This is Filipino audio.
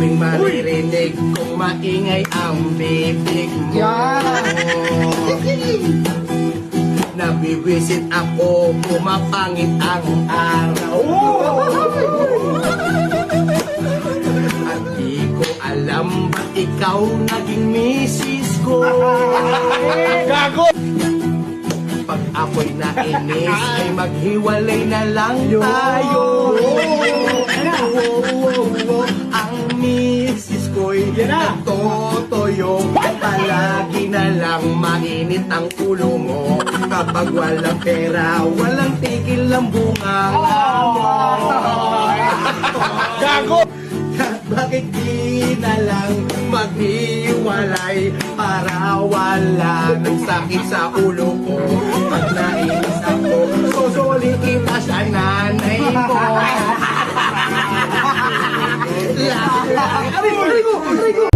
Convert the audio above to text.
tuwing maririnig kung maingay ang bibig mo. Nabibisit ako, pumapangit ang araw. At di ko alam ba't ikaw naging misis ko. Gago! Pag ako'y nainis ay maghiwalay na lang tayo. Ang misis ko'y nagtotoyo. Palagi na lang mainit ang ulo mo. Kapag walang pera, walang tigil ang bunga mo. Gago! Bakit di na lang maghiwalay para wala ng sakit sa ulo ko? Pag nainis ako, susuli kita sa nanay ko. Aray ko!